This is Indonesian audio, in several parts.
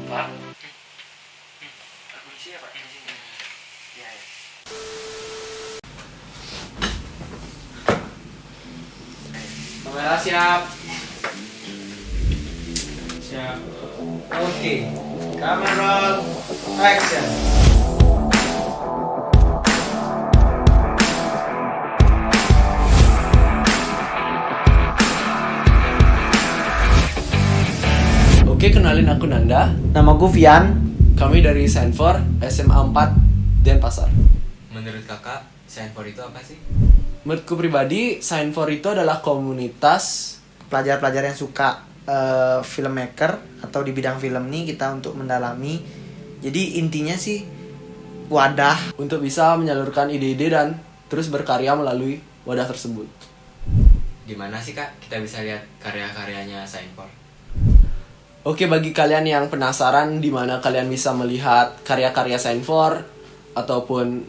Pak. Aku isi ya Pak, di sini. Iya ya. Kamera siap. Siap. Oke. Kamera action. Oke, kenalin aku Nanda. Nama gue Vian. Kami dari Sainfor SMA 4 Denpasar. Menurut kakak, Sainfor itu apa sih? Menurutku pribadi, Sainfor itu adalah komunitas Pelajar-pelajar yang suka filmmaker atau di bidang film nih kita untuk mendalami. Jadi intinya sih wadah. untuk bisa menyalurkan ide-ide dan terus berkarya melalui wadah tersebut. Di mana sih kak kita bisa lihat karya-karyanya Sainfor? Oke, bagi kalian yang penasaran di mana kalian bisa melihat karya-karya Sainfor ataupun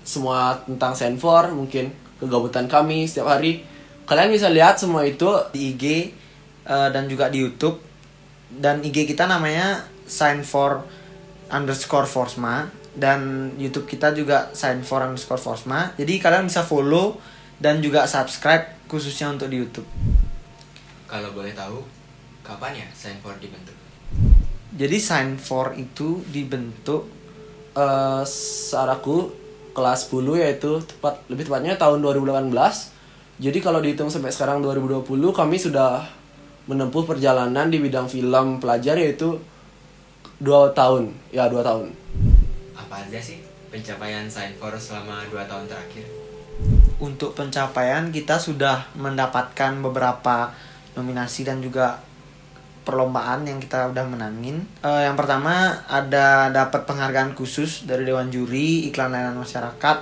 semua tentang Sainfor, mungkin kegabutan kami setiap hari, kalian bisa lihat semua itu Di IG dan juga di YouTube. Dan IG kita namanya Sainfor_Forsma. Dan YouTube kita juga Sainfor_Forsma. Jadi kalian bisa follow dan juga subscribe khususnya untuk di YouTube. Kalau boleh tahu, kapan ya Sainfor dibentuk? Jadi Sainfor itu dibentuk saat aku kelas 10, yaitu lebih tepatnya tahun 2018. Jadi kalau dihitung sampai sekarang 2020, kami sudah menempuh perjalanan di bidang film pelajar yaitu 2 tahun. Ya, 2 tahun. Apa aja sih pencapaian Sainfor selama 2 tahun terakhir? Untuk pencapaian kita sudah mendapatkan beberapa nominasi dan juga perlombaan yang kita udah menangin. Yang pertama ada dapat penghargaan khusus dari Dewan Juri Iklan Layanan Masyarakat.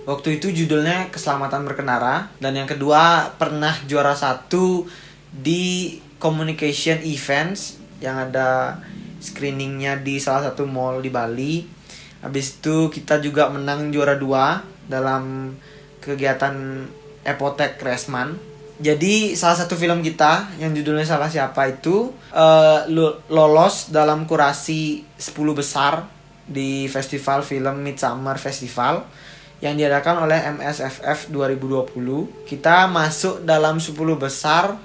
Waktu itu judulnya Keselamatan Berkendara. Dan yang kedua pernah juara 1 di Communication Events yang ada screeningnya di salah satu mall di Bali. Habis itu kita juga menang juara 2 dalam kegiatan Epotek Resman. Jadi salah satu film kita yang judulnya Salah Siapa itu lolos dalam kurasi 10 besar di festival film Midsummer Festival yang diadakan oleh MSFF 2020. Kita masuk dalam 10 besar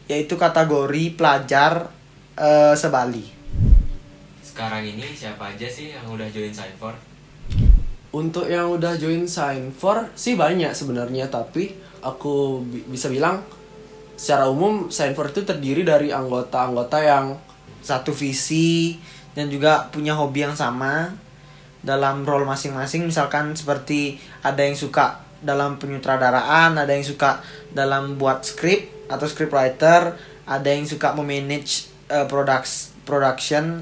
yaitu kategori pelajar se-Bali. Sekarang ini siapa aja sih yang udah join Sainfor? Untuk yang udah join Sainfor sih banyak sebenarnya, tapi aku bisa bilang secara umum Sainfor itu terdiri dari anggota-anggota yang Satu visi dan juga punya hobi yang sama dalam role masing-masing. Misalkan seperti ada yang suka dalam penyutradaraan, ada yang suka dalam buat skrip atau scriptwriter, ada yang suka memanage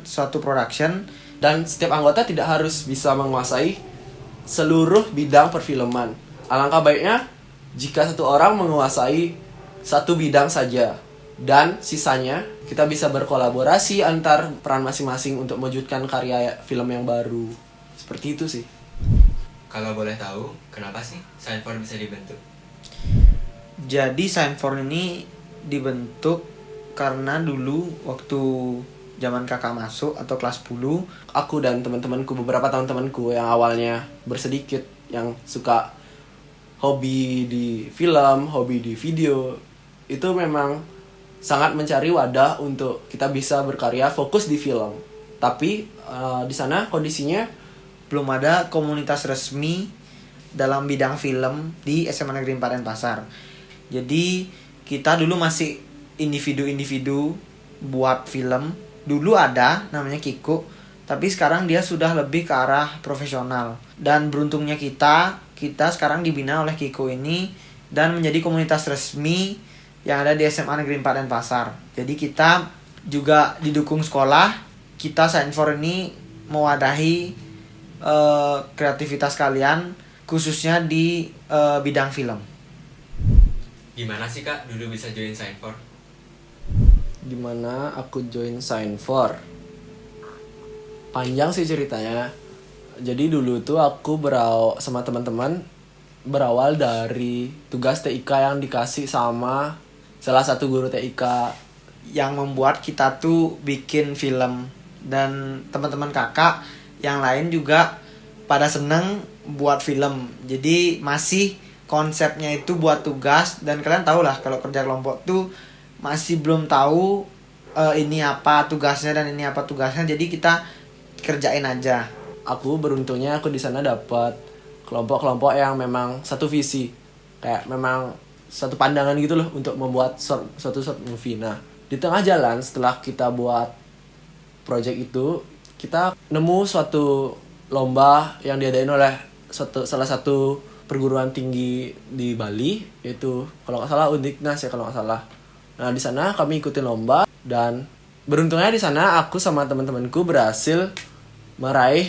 suatu production. dan setiap anggota tidak harus bisa menguasai seluruh bidang perfilman. Alangkah baiknya jika satu orang menguasai satu bidang saja dan sisanya kita bisa berkolaborasi antar peran masing-masing untuk mewujudkan karya film yang baru. Seperti itu sih. Kalau boleh tahu, kenapa sih Sainfor bisa dibentuk? Jadi Sainfor ini dibentuk karena dulu waktu zaman kakak masuk atau kelas 10, Aku dan teman-temanku, beberapa teman-temanku yang awalnya bersedikit yang suka hobi di film, hobi di video, itu memang sangat mencari wadah untuk kita bisa berkarya fokus di film. Tapi di sana kondisinya belum ada komunitas resmi dalam bidang film di SMA Negeri 4 Denpasar. Jadi kita dulu masih individu-individu buat film. Dulu ada namanya Kiko, tapi sekarang dia sudah lebih ke arah profesional. Dan beruntungnya kita sekarang dibina oleh Kiko ini dan menjadi komunitas resmi yang ada di SMA Negeri 4 Denpasar. Jadi kita juga didukung sekolah. Kita Sainfor ini mewadahi kreativitas kalian khususnya di bidang film. Gimana sih kak dulu bisa join Sainfor? dimana aku join Sainfor. Panjang sih ceritanya. Jadi dulu tuh aku sama teman-teman berawal dari tugas TIK yang dikasih sama salah satu guru TIK yang membuat kita tuh bikin film dan teman-teman kakak yang lain juga pada seneng buat film. Jadi masih konsepnya itu buat tugas, dan kalian tahu lah kalau kerja kelompok tuh masih belum tahu ini apa tugasnya dan ini apa tugasnya, jadi kita kerjain aja. Aku beruntungnya aku di sana dapat kelompok-kelompok yang memang satu visi, kayak memang satu pandangan gitu loh untuk membuat suatu short movie. Nah, di tengah jalan setelah kita buat project itu, kita nemu suatu lomba yang diadain oleh salah satu perguruan tinggi di Bali, yaitu kalau nggak salah Undiknas ya kalau nggak salah. Nah, di sana kami ikutin lomba, dan beruntungnya di sana aku sama teman-temanku berhasil meraih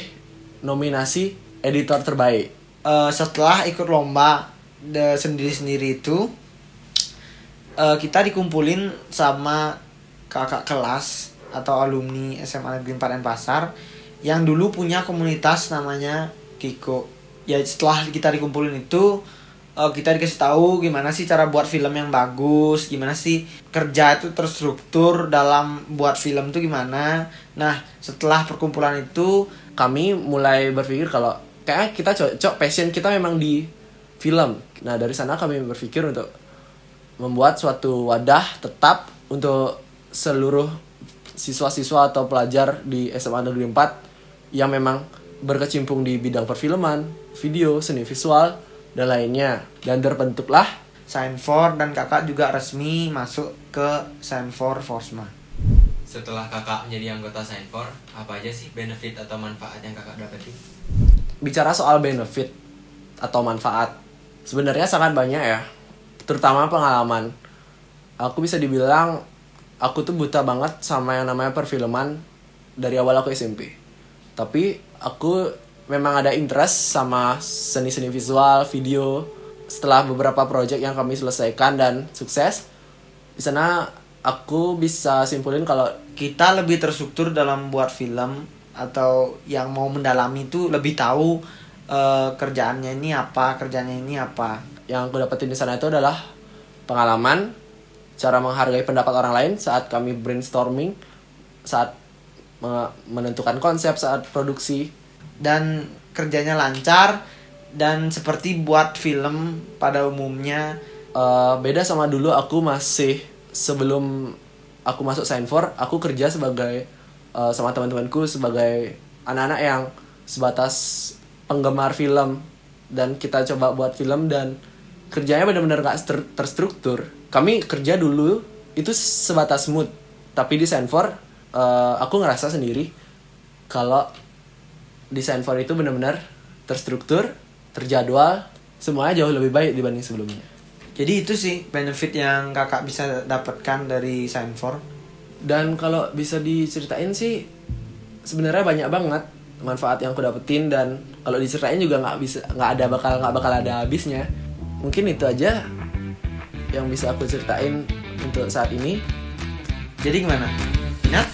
nominasi editor terbaik. Setelah ikut lomba sendiri-sendiri itu, kita dikumpulin sama kakak kelas atau alumni SMA Negeri 4 Denpasar yang dulu punya komunitas namanya Kiko. Ya setelah kita dikumpulin itu, kita dikasih tahu gimana sih cara buat film yang bagus, gimana sih kerja itu terstruktur dalam buat film itu gimana. Nah, setelah perkumpulan itu Kami mulai berpikir kalau kayak kita cocok, passion kita memang di film. Nah, dari sana kami berpikir untuk membuat suatu wadah tetap untuk seluruh siswa-siswa atau pelajar di SMA Negeri 4 yang memang berkecimpung di bidang perfilman, video, seni visual, dan lainnya. Dan terbentuklah Sign4, dan kakak juga resmi masuk ke Sign4 Forsma. Setelah kakak menjadi anggota Sign4, apa aja sih benefit atau manfaat yang kakak dapetin? bicara soal benefit atau manfaat, sebenarnya sangat banyak ya, terutama pengalaman. Aku bisa dibilang aku tuh buta banget sama yang namanya perfilman dari awal aku SMP. Tapi aku memang ada interest sama seni-seni visual, video. Setelah beberapa project yang kami selesaikan dan sukses, di sana aku bisa simpulin kalau Kita lebih terstruktur dalam buat film, atau yang mau mendalami itu lebih tahu kerjaannya ini apa, kerjaannya ini apa. yang aku dapetin di sana itu adalah pengalaman, cara menghargai pendapat orang lain saat kami brainstorming, saat menentukan konsep, saat produksi. Dan kerjanya lancar, dan seperti buat film pada umumnya. Beda sama dulu, aku masih sebelum aku masuk Sign4, aku kerja sebagai sama teman-temanku sebagai anak-anak yang sebatas penggemar film, dan kita coba buat film dan kerjanya benar-benar gak terstruktur. Kami kerja dulu itu sebatas mood, tapi di Sign4 aku ngerasa sendiri kalau di Sign4 itu benar-benar terstruktur, terjadwal, semuanya jauh lebih baik dibanding sebelumnya. Jadi itu sih benefit yang kakak bisa dapatkan dari Sign4. Dan kalau bisa diceritain sih sebenarnya banyak banget manfaat yang aku dapetin, dan kalau diceritain juga nggak bakal ada habisnya. Mungkin itu aja yang bisa aku ceritain untuk saat ini. Jadi gimana? Minat?